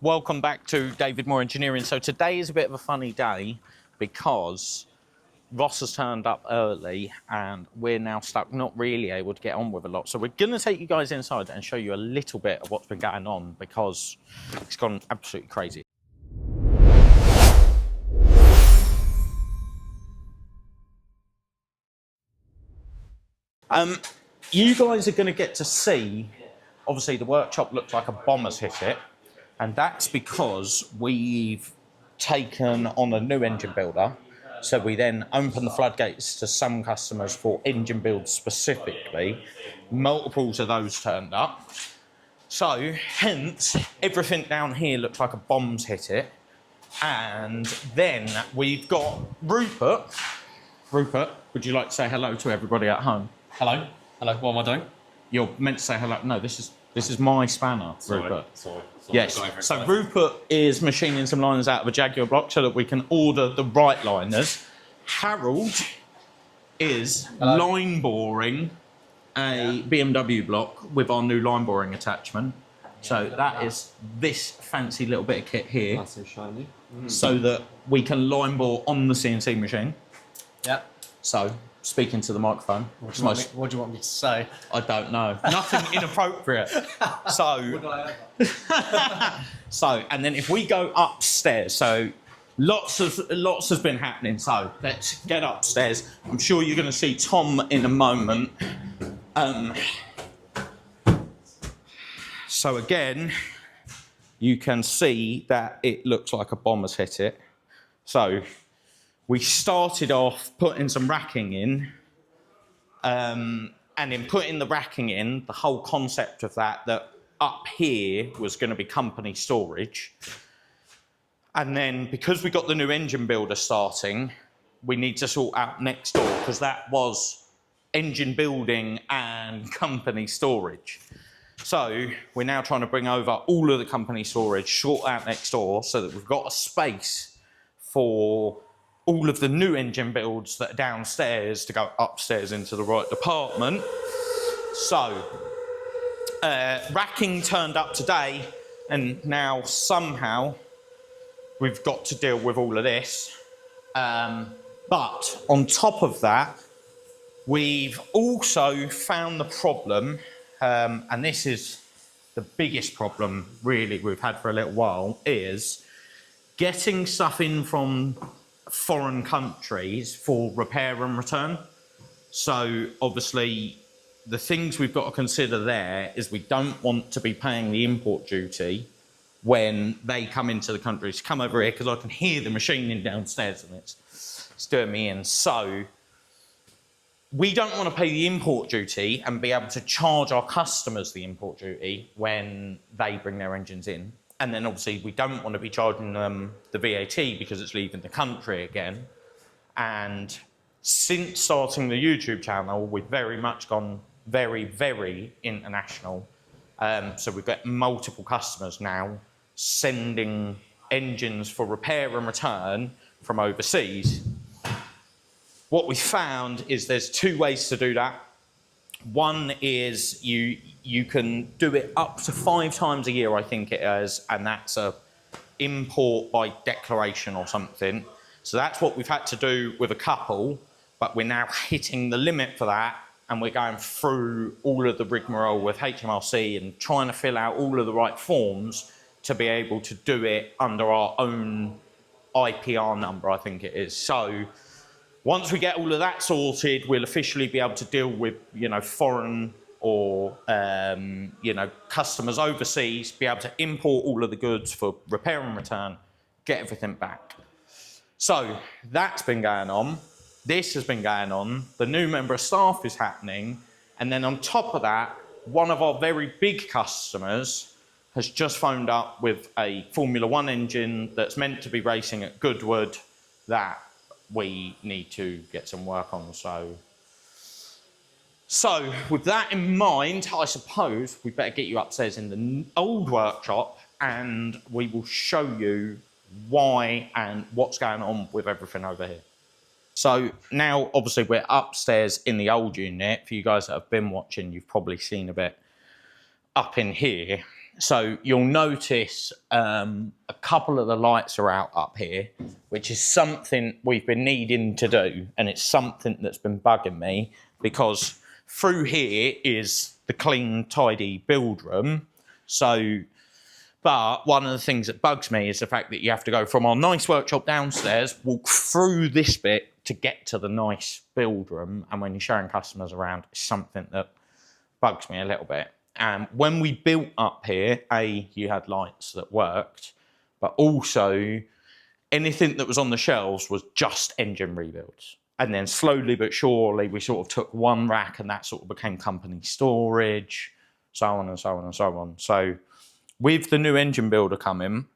Welcome back to David Moore Engineering. So today is a bit of a funny day because Ross has turned up early and we're now stuck not really able to get on with a lot. So we're going to take you guys inside and show you a little bit of what's been going on because it's gone absolutely crazy. You guys are going to get to see, obviously the workshop looks like a bomber's hit it, and that's because we've taken on a new engine builder. So we then open the floodgates to some customers for engine builds specifically. Multiples of those turned up. So hence, everything down here looks like a bomb's hit it. And then we've got Rupert. Rupert, would you like to say hello to everybody at home? Hello. Hello. What am I doing? You're meant to say hello. No, this is my spanner, Rupert. Sorry. Yes. So Rupert is machining some liners out of a Jaguar block so that we can order the right liners. Harold is line boring a BMW block with our new line boring attachment. So that is this fancy little bit of kit here. That's so shiny. So that we can line bore on the CNC machine. Yeah. So, speaking to the microphone. What do you want me to say? I don't know. Nothing inappropriate. So, and then if we go upstairs, so lots has been happening. So let's get upstairs. I'm sure you're going to see Tom in a moment. So again, you can see that it looks like a bomber's hit it. So we started off putting some racking in. And in putting the racking in, the whole concept of that up here was going to be company storage. And then because we got the new engine builder starting, we need to sort out next door because that was engine building and company storage. So we're now trying to bring over all of the company storage, sort out next door so that we've got a space for all of the new engine builds that are downstairs to go upstairs into the right department. So, racking turned up today, and now somehow we've got to deal with all of this. But on top of that, we've also found the problem, and this is the biggest problem really we've had for a little while, is getting stuff in from foreign countries for repair and return. So obviously the things we've got to consider there is we don't want to be paying the import duty when they come into the country. To come over here because I can hear the machining downstairs and it's doing me in. So we don't want to pay the import duty and be able to charge our customers the import duty when they bring their engines in. And then obviously we don't want to be charging them the VAT because it's leaving the country again. And since starting the YouTube channel, we've very much gone very, very international. So we've got multiple customers now sending engines for repair and return from overseas. What we found is there's two ways to do that. One is you can do it up to 5 times a year, I think it is, and that's a import by declaration or something. So that's what we've had to do with a couple, but we're now hitting the limit for that, and we're going through all of the rigmarole with HMRC and trying to fill out all of the right forms to be able to do it under our own IPR number, I think it is. So once we get all of that sorted, we'll officially be able to deal with, foreign or, customers overseas, be able to import all of the goods for repair and return, get everything back. So that's been going on. This has been going on. The new member of staff is happening. And then on top of that, one of our very big customers has just phoned up with a Formula One engine that's meant to be racing at Goodwood that we need to get some work on. So with that in mind, I suppose we better get you upstairs in the old workshop and we will show you why and what's going on with everything over here. So now obviously we're upstairs in the old unit. For you guys that have been watching, you've probably seen a bit up in here. So you'll notice a couple of the lights are out up here, which is something we've been needing to do, and it's something that's been bugging me because through here is the clean, tidy build room. So, but one of the things that bugs me is the fact that you have to go from our nice workshop downstairs, walk through this bit to get to the nice build room, and when you're showing customers around, it's something that bugs me a little bit. And when we built up here, you had lights that worked, but also anything that was on the shelves was just engine rebuilds. And then slowly but surely, we sort of took one rack and that sort of became company storage, so on and so on and so on. So with the new engine builder coming,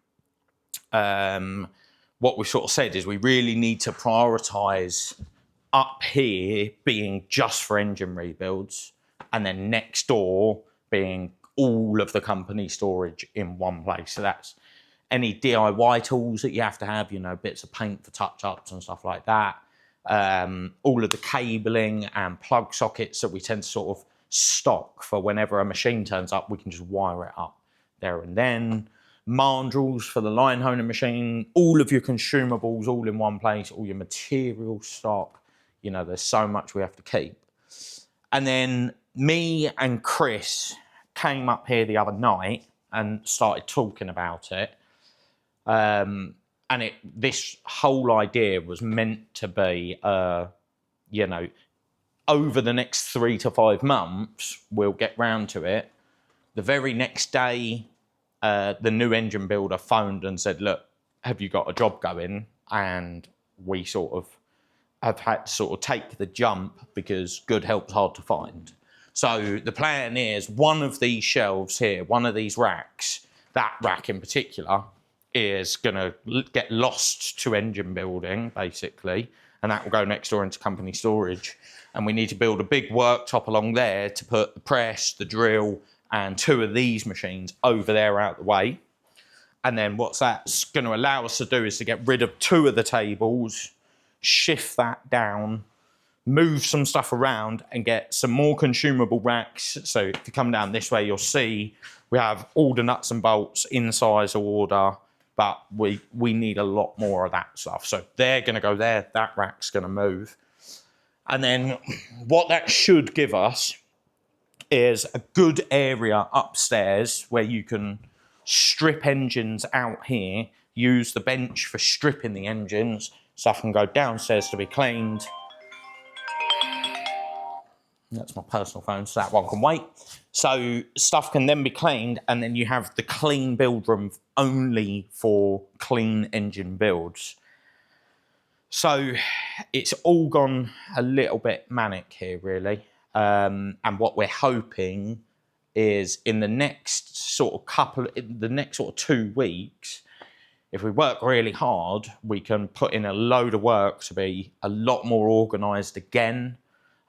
what we sort of said is we really need to prioritise up here being just for engine rebuilds, and then next door being all of the company storage in one place. So that's any DIY tools that you have to have, you know, bits of paint for touch-ups and stuff like that. All of the cabling and plug sockets that we tend to sort of stock for whenever a machine turns up, we can just wire it up there and then. Mandrels for the line honing machine, all of your consumables all in one place, all your material stock. You know, there's so much we have to keep. And then me and Chris came up here the other night and started talking about it. And this whole idea was meant to be, you know, over the next 3 to 5 months, we'll get round to it. The very next day, the new engine builder phoned and said, look, have you got a job going? And we sort of have had to sort of take the jump because good help's hard to find. So the plan is one of these shelves here, one of these racks, that rack in particular, is going to get lost to engine building, basically, and that will go next door into company storage. And we need to build a big worktop along there to put the press, the drill, and 2 of these machines over there out the way. And then what that's going to allow us to do is to get rid of 2 of the tables, shift that down, move some stuff around and get some more consumable racks. So if you come down this way, you'll see we have all the nuts and bolts in size order, but we need a lot more of that stuff. So they're going to go there, that rack's going to move. And then what that should give us is a good area upstairs where you can strip engines out here, use the bench for stripping the engines, stuff can go downstairs to be cleaned. That's my personal phone, so that one can wait. So stuff can then be cleaned, and then you have the clean build room only for clean engine builds. So it's all gone a little bit manic here, really. And what we're hoping is in the next sort of 2 weeks, if we work really hard, we can put in a load of work to be a lot more organised again,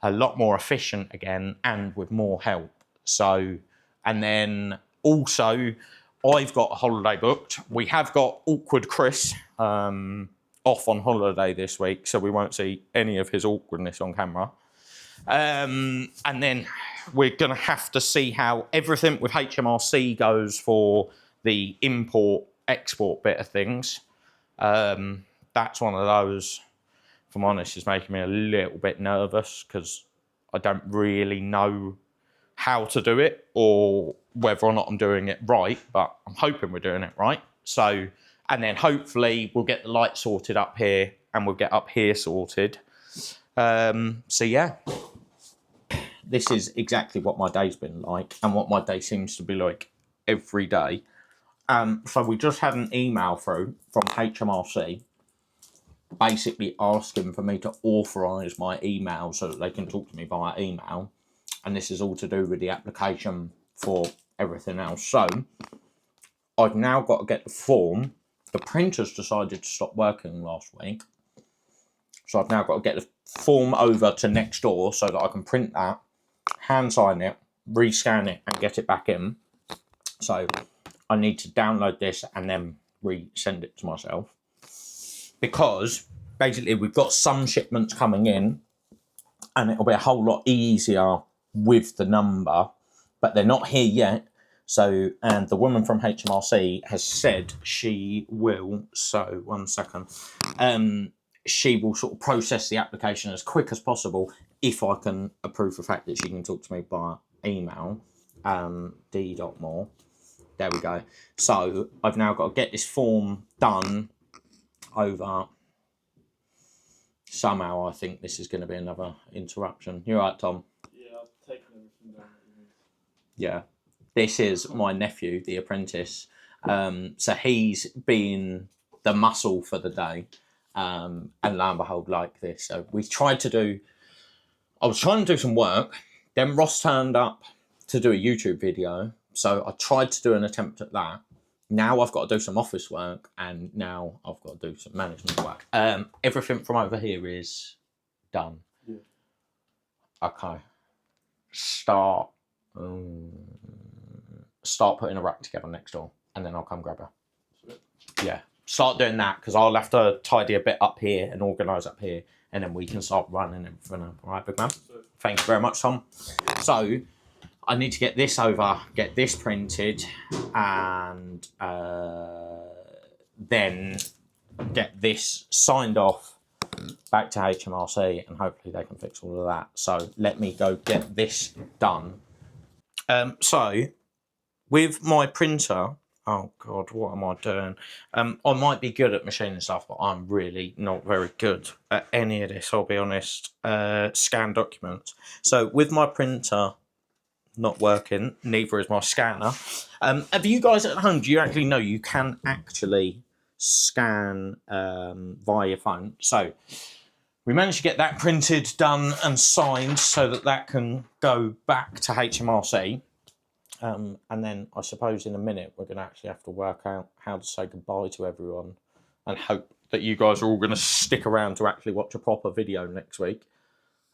a lot more efficient again, and with more help. So, and then also, I've got a holiday booked. We have got Awkward Chris off on holiday this week, so we won't see any of his awkwardness on camera. And then we're going to have to see how everything with HMRC goes for the import-export bit of things. That's one of those, if I'm honest, is making me a little bit nervous because I don't really know how to do it or whether or not I'm doing it right, but I'm hoping we're doing it right. So, and then hopefully we'll get the light sorted up here and we'll get up here sorted. So yeah, this is exactly what my day's been like and what my day seems to be like every day. So we just had an email through from HMRC basically asking for me to authorise my email so that they can talk to me via email. And this is all to do with the application for everything else. So I've now got to get the form. The printer's decided to stop working last week. So I've now got to get the form over to next door so that I can print that, hand sign it, rescan it and get it back in. So I need to download this and then resend it to myself. Because basically we've got some shipments coming in and it'll be a whole lot easier with the number, but they're not here yet. So, and the woman from HMRC has said she will, so 1 second, she will sort of process the application as quick as possible if I can approve the fact that she can talk to me by email, d.moore. There we go. So I've now got to get this form done over. Somehow I think this is going to be another interruption. You're right, Tom? Yeah, I've taken everything down that you need. Yeah. This is my nephew, the apprentice. So he's been the muscle for the day. And lo and behold, like this. So I was trying to do some work. Then Ross turned up to do a YouTube video. So I tried to do an attempt at that. Now I've got to do some office work, and now I've got to do some management work. Everything from over here is done. Yeah. Okay. Start putting a rack together next door, and then I'll come grab her. Sweet. Yeah. Start doing that, because I'll have to tidy a bit up here and organise up here, and then we can start running everything up. All right, big man? Thank you very much, Tom. So I need to get this over, get this printed, and then get this signed off back to HMRC, and hopefully they can fix all of that. So let me go get this done. So with my printer, oh God, what am I doing? I might be good at machining stuff, but I'm really not very good at any of this, I'll be honest. Scan documents. So with my printer not working, neither is my scanner. Have you guys at home, do you actually know you can actually scan via your phone? So we managed to get that printed, done and signed so that that can go back to HMRC. And then I suppose in a minute we're going to actually have to work out how to say goodbye to everyone and hope that you guys are all going to stick around to actually watch a proper video next week.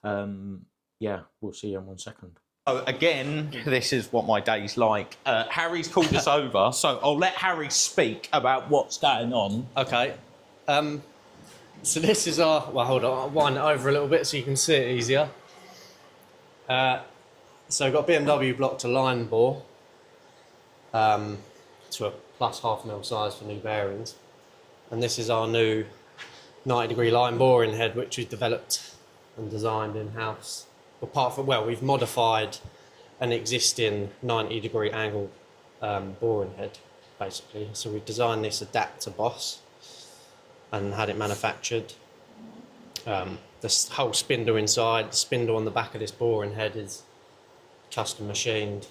Yeah, we'll see you in 1 second. So again, this is what my day's like. Harry's called us over, so I'll let Harry speak about what's going on. Okay. So this is our... Well, hold on. I'll wind it over a little bit so you can see it easier. So we've got BMW block to line bore to a plus ½ mil size for new bearings. And this is our new 90-degree line boring head, which we developed and designed in-house. Apart from, well, we've modified an existing 90-degree angle boring head, basically. So we designed this adapter boss and had it manufactured. This whole spindle inside, the spindle on the back of this boring head is custom machined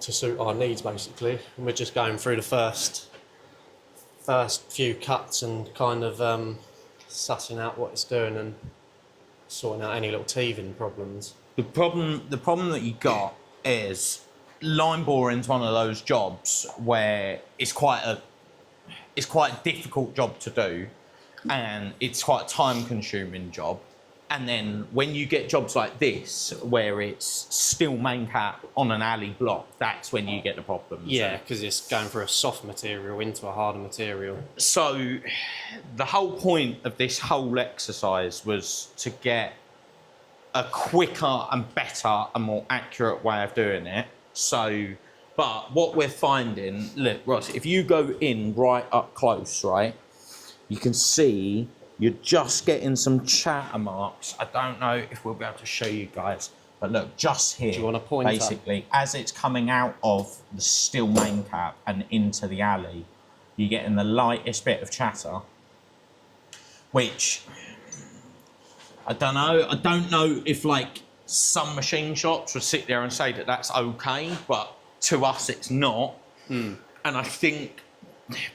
to suit our needs, basically. And we're just going through the first few cuts and kind of sussing out what it's doing and sorting out any little teething problems. The problem that you got is line boring's one of those jobs where it's quite a difficult job to do, and it's quite a time-consuming job. And then when you get jobs like this, where it's steel main cap on an alley block, that's when you get the problems. Yeah, because it's going through a soft material into a harder material. So the whole point of this whole exercise was to get a quicker and better and more accurate way of doing it. So, but what we're finding, look, Ross, if you go in right up close, right, you can see you're just getting some chatter marks. I don't know if we'll be able to show you guys, but look, just here, do you want to point basically, as it's coming out of the steel main cap and into the alley, you're getting the lightest bit of chatter, which, I don't know. I don't know if, like, some machine shops would sit there and say that that's okay, but to us, it's not. And I think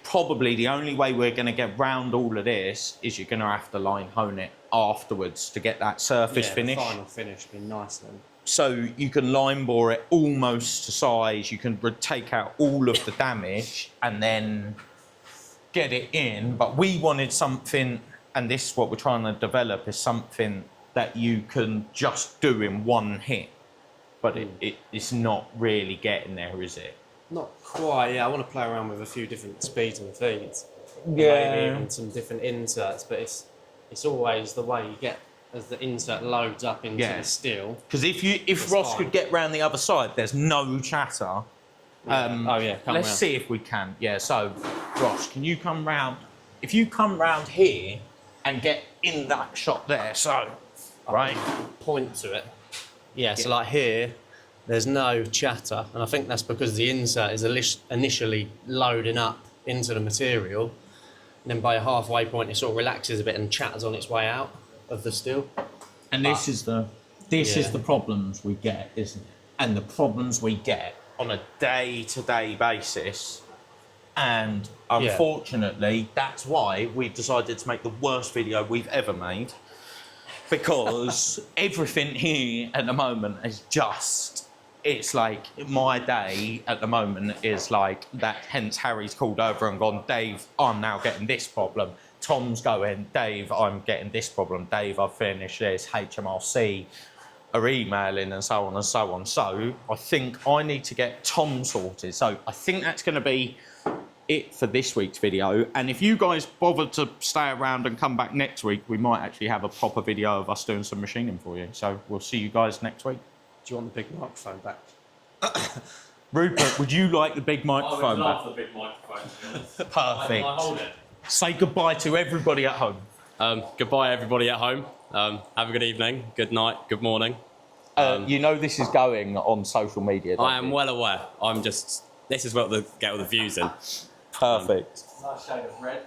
probably the only way we're going to get round all of this is you're going to have to line hone it afterwards to get that surface finish. The final finish would be nice then. So you can line bore it almost to size, you can take out all of the damage and then get it in. But we wanted something, and this is what we're trying to develop, is something that you can just do in one hit. But it's not really getting there, is it? Not quite, yeah. I want to play around with a few different speeds and feeds. Yeah. Maybe even some different inserts, but it's always the way you get as the insert loads up into the steel. Because if Ross could get round the other side, there's no chatter. Oh yeah, come Let's round. see if we can. Yeah, so, Ross, can you come round? If you come round here and get in that shot there, so, right? Point to it. Yeah, so like here, there's no chatter, and I think that's because the insert is initially loading up into the material, and then by a halfway point, it sort of relaxes a bit and chatters on its way out of the steel. And this is the problems we get, isn't it? And the problems we get on a day-to-day basis. And unfortunately, that's why we've decided to make the worst video we've ever made. Because everything here at the moment is just, it's like my day at the moment is like that. Hence, Harry's called over and gone, Dave, I'm now getting this problem. Tom's going, Dave, I'm getting this problem. Dave, I've finished this. HMRC are emailing and so on and so on. So I think I need to get Tom sorted. So I think that's going to be it for this week's video. And if you guys bother to stay around and come back next week, we might actually have a proper video of us doing some machining for you. So we'll see you guys next week. Do you want the big microphone back? Rupert, would you like the big microphone I would love back? the big microphone, to be honest. Perfect. I hold it. Say goodbye to everybody at home. Goodbye, everybody at home. Have a good evening, good night, good morning. You know this is going on social media. don't I am you? well aware. This is what get all the views in. Perfect. Nice shade of red.